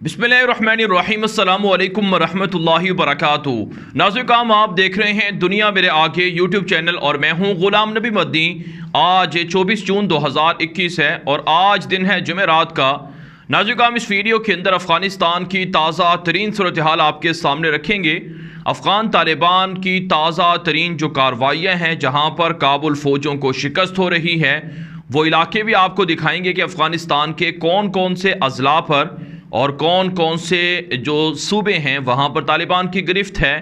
बिस्मिल्लाहिर्रहमानिर्रहीम अस्सलामु अलैकुम वरहमतुल्लाहि वबरकातुहू। नाज़रीन, आप देख रहे हैं दुनिया मेरे आगे यूट्यूब चैनल और मैं हूं गुलाम नबी मदनी। आज 24 जून 2021 है और आज दिन है जुमेरात का। नाज़रीन, इस वीडियो के अंदर अफ़गानिस्तान की ताज़ा तरीन सूरत हाल आपके सामने रखेंगे। अफ़गान तालिबान की ताज़ा तरीन जो कार्रवाइयाँ हैं, जहाँ पर काबुल फ़ौजों को शिकस्त हो रही है, वो इलाके भी आपको दिखाएंगे कि अफ़गानिस्तान के कौन कौन से अज़ला पर और कौन कौन से जो सूबे हैं वहाँ पर तालिबान की गिरफ्त है,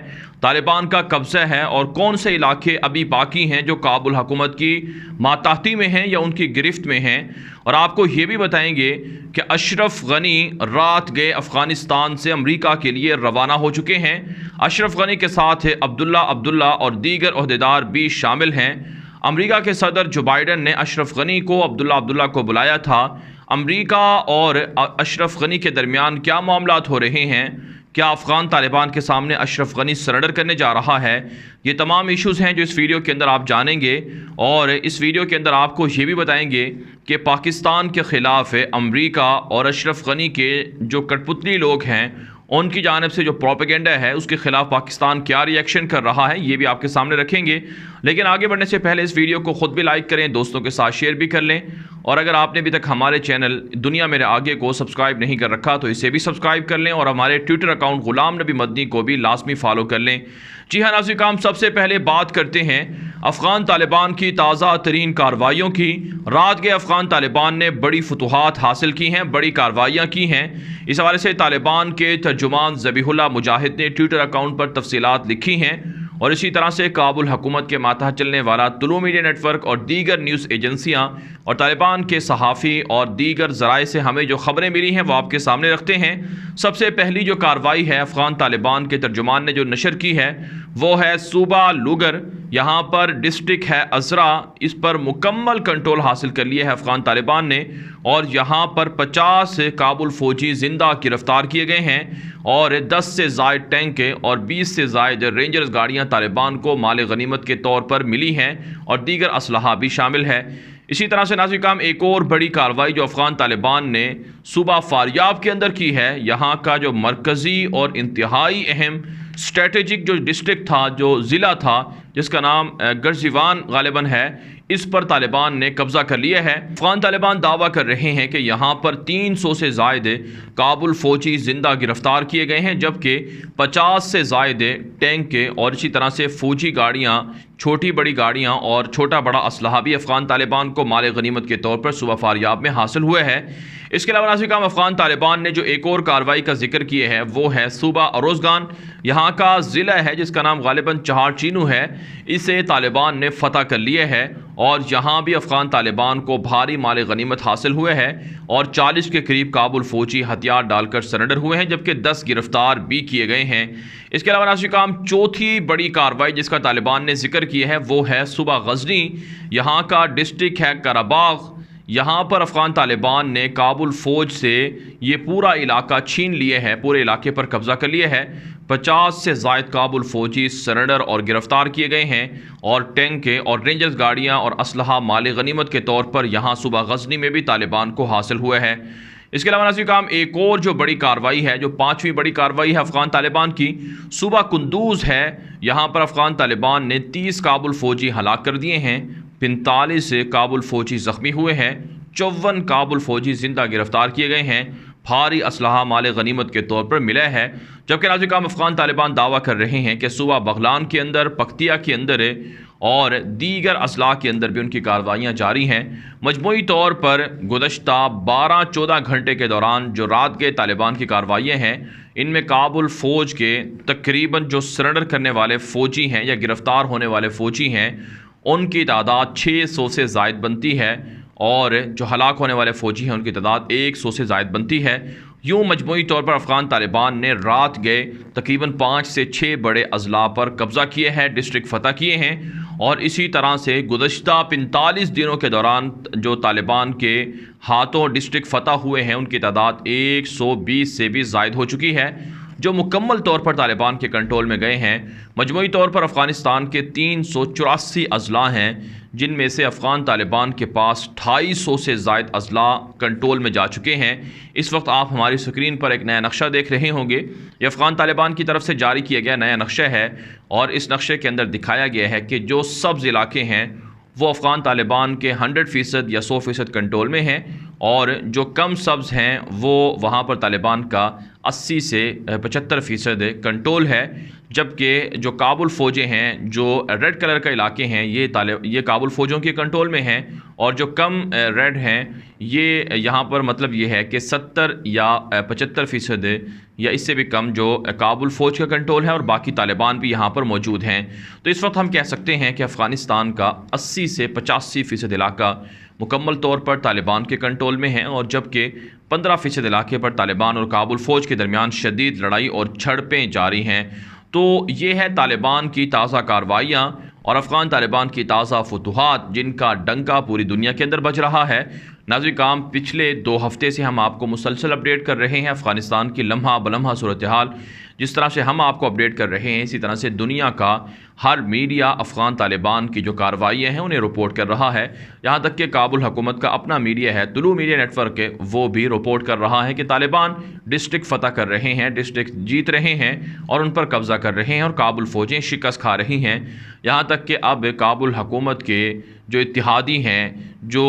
तालिबान का कब्ज़ा है, और कौन से इलाके अभी बाकी हैं जो काबुल हुकूमत की मातहती में हैं या उनकी गिरफ्त में हैं। और आपको ये भी बताएंगे कि अशरफ गनी रात गए अफ़गानिस्तान से अमरीका के लिए रवाना हो चुके हैं। अशरफ गनी के साथ अब्दुल्ला और दीगर ओहदेदार भी शामिल हैं। अमरीका के सदर जो बाइडन ने अशरफ गनी को अब्दुल्ला को बुलाया था। अमरीका और अशरफ गनी के दरमियान क्या मामलात हो रहे हैं, क्या अफ़गान तालिबान के सामने अशरफ गनी सरेंडर करने जा रहा है, ये तमाम इश्यूज़ हैं जो इस वीडियो के अंदर आप जानेंगे। और इस वीडियो के अंदर आपको ये भी बताएंगे कि पाकिस्तान के ख़िलाफ़ अमरीका और अशरफ गनी के जो कठपुतली लोग हैं उनकी जानिब से जो प्रोपेगेंडा है उसके ख़िलाफ़ पाकिस्तान क्या रिएक्शन कर रहा है, ये भी आपके सामने रखेंगे। लेकिन आगे बढ़ने से पहले इस वीडियो को ख़ुद भी लाइक करें, दोस्तों के साथ शेयर भी कर लें, और अगर आपने अभी तक हमारे चैनल दुनिया मेरे आगे को सब्सक्राइब नहीं कर रखा तो इसे भी सब्सक्राइब कर लें, और हमारे ट्विटर अकाउंट गुलाम नबी मदनी को भी लाजमी फॉलो कर लें। जी हाँ नाज़रीन, सबसे पहले बात करते हैं अफ़गान तालिबान की ताज़ा तरीन कार्रवाइयों की। रात के अफ़गान तालिबान ने बड़ी फतूहात हासिल की हैं, बड़ी कार्रवाइयाँ की हैं। इस हवाले से तालिबान के तर्जुमान ज़बीहुल्लाह मुजाहिद ने ट्विटर अकाउंट पर तफसीलात लिखी हैं, और इसी तरह से काबुल हुकूमत के मातहत चलने वाला तुलू मीडिया नेटवर्क और दीगर न्यूज़ एजेंसियाँ और तालिबान के सहाफ़ी और दीगर ज़राए से हमें जो ख़बरें मिली हैं वो आपके सामने रखते हैं। सबसे पहली जो कार्रवाई है अफ़गान तालिबान के तर्जुमान ने जो नशर की है वो है सूबा लुगर, यहाँ पर डिस्ट्रिक्ट है अज़रा, इस पर मुकम्मल कंट्रोल हासिल कर लिया है अफ़गान तालिबान ने, और यहाँ पर 50 काबुल फ़ौजी ज़िंदा गिरफ़्तार किए गए हैं, और 10 से ज़ायद टैंक और 20 से ज़ायद रेंजर्स गाड़ियाँ तालिबान को माल गनीमत के तौर पर मिली हैं, और दीगर असलहा भी शामिल है। इसी तरह से नाज़रीन, एक और बड़ी कार्रवाई जो अफ़गान तालिबान ने सूबा फारियाब के अंदर की है, यहाँ का जो मरकज़ी और इंतहाई अहम स्ट्रेटेजिक जो डिस्ट्रिक्ट था, जो ज़िला था जिसका नाम गर्जिवान गालिबन है, इस पर तालिबान ने कब्ज़ा कर लिया है। अफ़गान तालिबान दावा कर रहे हैं कि यहाँ पर 300 से ज़ायद काबुल फ़ौजी ज़िंदा गिरफ़्तार किए गए हैं, जबकि 50 से ज़ायद टैंक और इसी तरह से फ़ौजी गाड़ियाँ, छोटी बड़ी गाड़ियाँ और छोटा बड़ा असलहा भी अफ़गान तालिबान को माल गनीमत के तौर पर सूबा फारियाब में हासिल हुए हैं। इसके अलावा नाज़रीन, अफ़गान तालिबान ने जो एक और कार्रवाई का जिक्र किया है वो है सूबा अरोज़गान, यहाँ का ज़िला है जिसका नाम गालिबन चहार चीनू है, इसे तालिबान ने फ़तह कर लिया है, और यहाँ भी अफ़गान तालिबान को भारी माल गनीमत हासिल हुए हैं, और 40 के करीब काबुल फ़ौजी हथियार डालकर सरेंडर हुए हैं, जबकि 10 गिरफ़्तार भी किए गए हैं। इसके अलावा नाज़रीन, चौथी बड़ी कार्रवाई जिसका तालिबान ने जिक्र किया है वो है सूबा गज़नी, यहाँ का डिस्ट्रिक्ट है कराबाग, यहाँ पर अफ़गान तालिबान ने काबुल फ़ौज से ये पूरा इलाका छीन लिए है, पूरे इलाके पर कब्ज़ा कर लिया है। 50 से ज़ायद काबुल फ़ौजी सरेंडर और गिरफ़्तार किए गए हैं, और टैंक और रेंजर्स गाड़ियाँ और असलहा माल गनीमत के तौर पर यहाँ सूबा गज़नी में भी तालिबान को हासिल हुआ है। इसके अलावा नाज़रीन, एक और जो बड़ी कार्रवाई है, जो 5वीं बड़ी कार्रवाई है अफ़गान तालिबान की, सूबा कुंदूज़ है, यहाँ पर अफ़गान तालिबान ने 30 काबुल फ़ौजी हलाक कर दिए हैं, 45 काबुल फ़ौजी ज़ख्मी हुए हैं, 54 काबुल फ़ौजी ज़िंदा गिरफ़्तार किए गए हैं, भारी असलहा माल गनीमत के तौर पर मिला है। जबकि नाज़रीन, अफ़गान तालिबान दावा कर रहे हैं कि सूबा बगलान के अंदर, पख्तिया के अंदर और दीगर असलाह के अंदर भी उनकी कार्रवाइयाँ जारी हैं। मजमूई तौर पर गुज़श्ता 12-14 घंटे के दौरान जो रात के तालिबान की कार्रवाइयाँ हैं, इनमें काबुल फ़ौज के तकरीबन जो सरेंडर करने वाले फ़ौजी हैं या गिरफ़्तार होने वाले फ़ौजी हैं उनकी तादाद 600 से ज़ायद बनती है, और जो हलाक होने वाले फ़ौजी हैं उनकी तादाद 100 से ज़ायद बनती है। यूँ मजमूई तौर पर अफ़गान तालिबान ने रात गए तकरीबन 5 से 6 बड़े अज़ला पर कब्ज़ा किए हैं, डिस्ट्रिक्ट फ़तह किए हैं, और इसी तरह से गुज़श्ता 45 दिनों के दौरान जो तालिबान के हाथों डिस्ट्रिक्ट फ़तह हुए हैं उनकी तादाद 120 से भी ज़ायद हो चुकी है। जो मुकम्मल तौर पर तालिबान के कंट्रोल में गए हैं। मजमूई तौर पर अफ़गानिस्तान के 384 अजला हैं, जिनमें से अफ़गान तालिबान के पास 250 से ज़ायद अजला कंट्रोल में जा चुके हैं। इस वक्त आप हमारी स्क्रीन पर एक नया नक्शा देख रहे होंगे। ये अफ़गान तालिबान की तरफ से जारी किया गया नया नक्शा है और इस नक्शे के अंदर दिखाया गया है कि जो सब्ज़ इलाके हैं वो अफ़गान तालिबान के 100% या 100% कंट्रोल में हैं और जो कम सब्ज़ हैं वो वहाँ पर तालिबान का 80 से 75% कंट्रोल है। जबकि जो काबुल फ़ौजें हैं, जो रेड कलर का इलाके हैं, ये काबुल फ़ौजों के कंट्रोल में हैं और जो कम रेड हैं ये यहाँ पर मतलब ये है कि 70 या 75% या इससे भी कम जो काबुल फ़ौज का कंट्रोल है और बाकी तालिबान भी यहाँ पर मौजूद हैं। तो इस वक्त हम कह सकते हैं कि अफ़गानिस्तान का 80 से 85% इलाका मुकम्मल तौर पर तालिबान के कंट्रोल में है और जबकि 15% इलाके पर तालिबान और काबुल फ़ौज के दरमियान शदीद लड़ाई और झड़पें जारी हैं। तो ये है तालिबान की ताज़ा कार्रवाइयाँ और अफ़गान तालिबान की ताज़ा फतूहात, जिनका डंका पूरी दुनिया के अंदर बज रहा है। नाज़रीन काम, पिछले 2 हफ़्ते से हम आपको मुसलसल अपडेट कर रहे हैं अफ़गानिस्तान की लम्हा बलम्हा सूरत हाल। जिस तरह से हम आपको अपडेट कर रहे हैं, इसी तरह से दुनिया का हर मीडिया अफ़गान तालिबान की जो कार्रवाइयाँ हैं उन्हें रिपोर्ट कर रहा है। यहाँ तक कि काबुल हुकूमत का अपना मीडिया है, तुलू मीडिया नेटवर्क है, वो भी रिपोर्ट कर रहा है कि तालिबान डिस्ट्रिक्ट फ़तह कर रहे हैं, डिस्ट्रिक्ट जीत रहे हैं और उन पर कब्ज़ा कर रहे हैं और काबुल फ़ौजें शिकस्त खा रही हैं। यहाँ तक कि अब काबुल हुकूमत के जो इत्तेहादी हैं, जो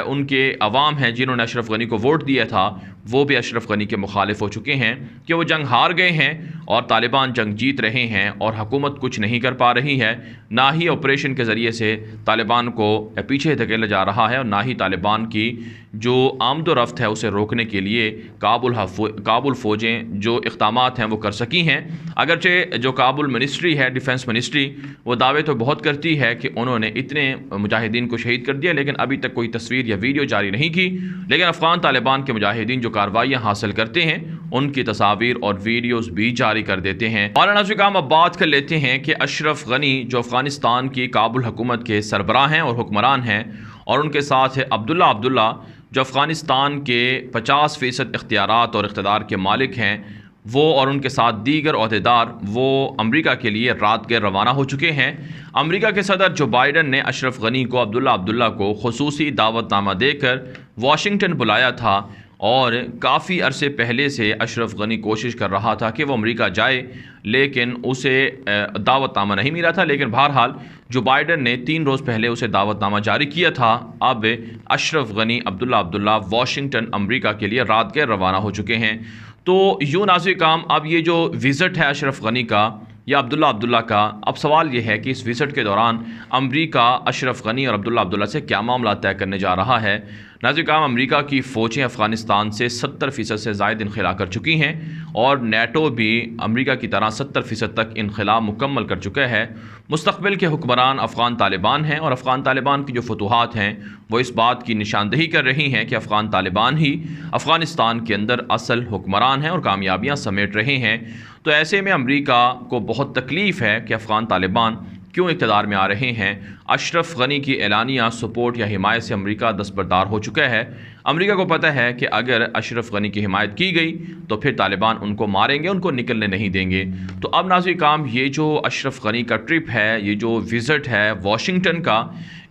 उनके अवाम हैं जिन्होंने अशरफ गनी को वोट दिया था, वो भी अशरफ गनी के मुखालिफ हो चुके हैं कि वो जंग हार गए हैं और तालिबान जंग जीत रहे हैं और हुकूमत कुछ नहीं कर पा रही है। ना ही ऑपरेशन के ज़रिए से तालिबान को पीछे धकेला जा रहा है और ना ही तालिबान की जो आमदो रफ्त है उसे रोकने के लिए काबुल फ़ौजें जो इक़दामात हैं वो कर सकी हैं। अगरचे जो काबुल मिनिस्ट्री है, डिफेंस मिनिस्ट्री, वो दावे तो बहुत करती है कि उन्होंने इतने मुजाहिदीन को शहीद कर दिया, लेकिन अभी तक कोई तस्वीर या वीडियो जारी नहीं की। लेकिन अफ़गान तालिबान के मुजाहिदीन जो कार्रवाइयाँ हासिल करते हैं उनकी तस्वीर और वीडियोज़ भी जारी कर देते हैं। और नाज़रीन काम, अब बात कर लेते हैं कि अशरफ गनी जो अफ़गानिस्तान की काबुल हुकूमत के सरबराह हैं और हुक्मरान हैं, और उनके साथ है अब्दुल्ला जो अफ़गानिस्तान के 50% इख्तियारात और इक़्तिदार के मालिक हैं, वो और उनके साथ दीगर ओहदेदार वो अमेरिका के लिए रात के रवाना हो चुके हैं। अमेरिका के सदर जो बाइडन ने अशरफ गनी को अब्दुल्ला को खुसूसी दावतनामा देकर वाशिंगटन बुलाया था और काफ़ी अरसे पहले से अशरफ गनी कोशिश कर रहा था कि वो अमेरिका जाए, लेकिन उसे दावतनामा नहीं मिला था। लेकिन बहरहाल जो बाइडन ने 3 रोज़ पहले उसे दावतनामा जारी किया था। अब अशरफ गनी अब्दुल्ला वाशिंगटन अमेरिका के लिए रात के रवाना हो चुके हैं। तो यूँ नाज़रीन काम, अब ये जो विज़िट है अशरफ गनी का या अब्दुल्ला का, अब सवाल ये है कि इस विज़िट के दौरान अमेरिका अशरफ गनी और अब्दुल्ला से क्या मामला तय करने जा रहा है। नाज़रीन काम, अमेरिका की फ़ौजें अफ़गानिस्तान से 70% से ज़ायद इनखला कर चुकी हैं और नेटो भी अमेरिका की तरह 70% तक इनखला मुकम्मल कर चुका है। मुस्तक़बिल के हुक्मरान अफ़गान तालिबान हैं और अफ़गान तालिबान की जो फतूहात हैं वो इस बात की निशानदही कर रही हैं कि अफ़गान तालिबान ही अफ़गानिस्तान के अंदर असल हुक्मरान हैं और कामयाबियाँ समेट रहे हैं। तो ऐसे में अमेरिका को बहुत तकलीफ़ है कि अफ़गान तालिबान क्यों इक़्तिदार में आ रहे हैं। अशरफ गनी की एलानिया सपोर्ट या हिमायत से अमेरिका दस्तबरदार हो चुका है। अमेरिका को पता है कि अगर अशरफ गनी की हिमायत की गई तो फिर तालिबान उनको मारेंगे, उनको निकलने नहीं देंगे। तो अब नाज़रीन काम, ये जो अशरफ गनी का ट्रिप है, ये जो विज़िट है वाशिंगटन का,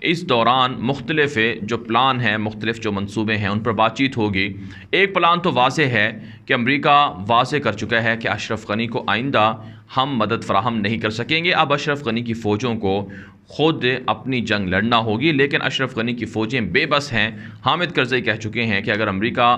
इस दौरान मुख्तलिफ जो प्लान हैं, मुख्तलिफ जो मंसूबे हैं, उन पर बातचीत होगी। एक प्लान तो वाज़े है कि अमेरिका वाज़े कर चुका है कि अशरफ गनी को आइंदा हम मदद फ़राहम नहीं कर सकेंगे। अब अशरफ गनी की फ़ौजों को ख़ुद अपनी जंग लड़ना होगी, लेकिन अशरफ गनी की फ़ौजें बेबस हैं। हामिद करज़ई कह चुके हैं कि अगर अमेरिका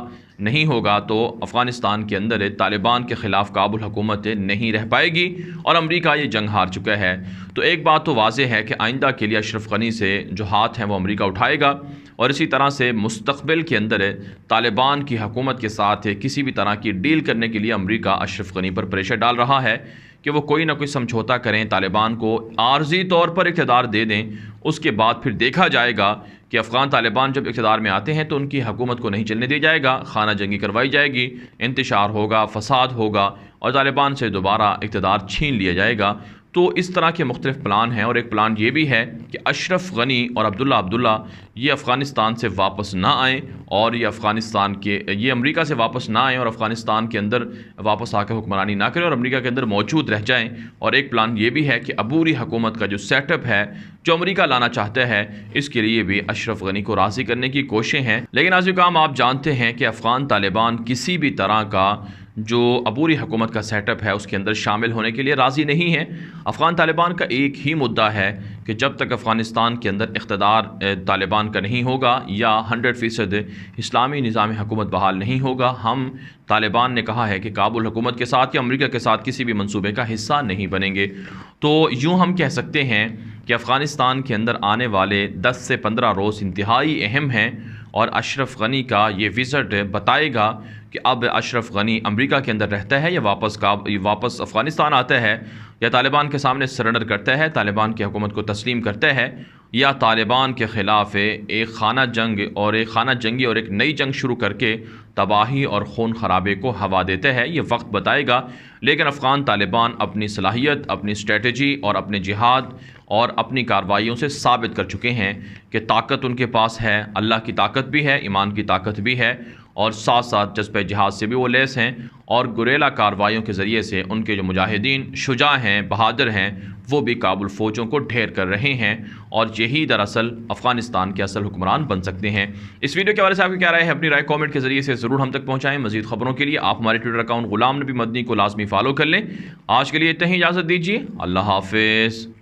नहीं होगा तो अफ़गानिस्तान के अंदर तालिबान के ख़िलाफ़ काबुल हुकूमत नहीं रह पाएगी और अमेरिका ये जंग हार चुका है। तो एक बात तो वाज़ेह है कि आइंदा के लिए अशरफ गनी से जो हाथ हैं वो अमेरिका उठाएगा और इसी तरह से मुस्तक़बिल के अंदर तालिबान की हुकूमत के साथ किसी भी तरह की डील करने के लिए अमेरिका अशरफ गनी पर प्रेशर डाल रहा है कि वो कोई ना कोई समझौता करें, तालिबान को आर्जी तौर पर इक़्तिदार दे दें। उसके बाद फिर देखा जाएगा कि अफ़गान तालिबान जब इक़्तिदार में आते हैं तो उनकी हुकूमत को नहीं चलने दी जाएगा, खाना जंगी करवाई जाएगी, इंतशार होगा, फसाद होगा और तालिबान से दोबारा इक़्तिदार छीन लिया जाएगा। तो इस तरह के मुख्तलिफ प्लान हैं और एक प्लान ये भी है कि अशरफ गनी और अब्दुल्ला ये अफ़गानिस्तान से वापस ना आएँ और ये अमेरिका से वापस ना आएँ और अफ़गानिस्तान के अंदर वापस आकर हुक्मरानी ना करें और अमेरिका के अंदर मौजूद रह जाएँ। और एक प्लान ये भी है कि अबूरी हुकूमत का जो सेटअप है जो अमेरिका लाना चाहता है, इसके लिए भी अशरफ गनी को राज़ी करने की कोशिशें हैं। लेकिन नाज़रीन, आप जानते हैं कि अफ़गान तालिबान किसी भी तरह का जो अबूरी हुकूमत का सेटअप है उसके अंदर शामिल होने के लिए राज़ी नहीं है। अफ़गान तालिबान का एक ही मुद्दा है कि जब तक अफ़गानिस्तान के अंदर इक़्तिदार तालिबान का नहीं होगा या 100% इस्लामी निज़ाम हुकूमत बहाल नहीं होगा, हम तालिबान ने कहा है कि काबुल हुकूमत के साथ या अमेरिका के साथ किसी भी मंसूबे का हिस्सा नहीं बनेंगे। तो यूँ हम कह सकते हैं कि अफ़गानिस्तान के अंदर आने वाले 10 से 15 रोज़ इंतहाई अहम हैं और अशरफ गनी का ये विज़िट बताएगा कि अब अशरफ गनी अमेरिका के अंदर रहता है या वापस अफ़गानिस्तान आता है, या तालिबान के सामने सरेंडर करता है, तालिबान की हुकूमत को तस्लीम करता है, या तालिबान के ख़िलाफ़ एक खाना जंगी और एक नई जंग शुरू करके तबाही और खून खराबे को हवा देता है। ये वक्त बताएगा। लेकिन अफ़गान तालिबान अपनी सलाहियत, अपनी स्ट्रेटजी और अपने जिहाद और अपनी कार्रवाइयों से साबित कर चुके हैं कि ताकत उनके पास है, अल्लाह की ताकत भी है, ईमान की ताकत भी है और साथ साथ जज्बे जिहाद से भी वो लैस हैं। और गुरेला कार्रवाइयों के ज़रिए से उनके जो मुजाहिदीन शुजा हैं, बहादुर हैं, वो भी काबुल फ़ौजों को ढेर कर रहे हैं और यही दरअसल अफ़गानिस्तान के असल हुक्मरान बन सकते हैं। इस वीडियो के बारे में आपकी क्या राय है? अपनी राय कमेंट के ज़रिए से ज़रूर हम तक पहुँचाएँ। मज़ीद ख़बरों के लिए आप हमारे ट्विटर अकाउंट ग़ुलाम नबी मदनी को लाजमी फ़ॉलो कर लें। आज के लिए इतना ही इजाज़त दीजिए। अल्लाह हाफ़िज़।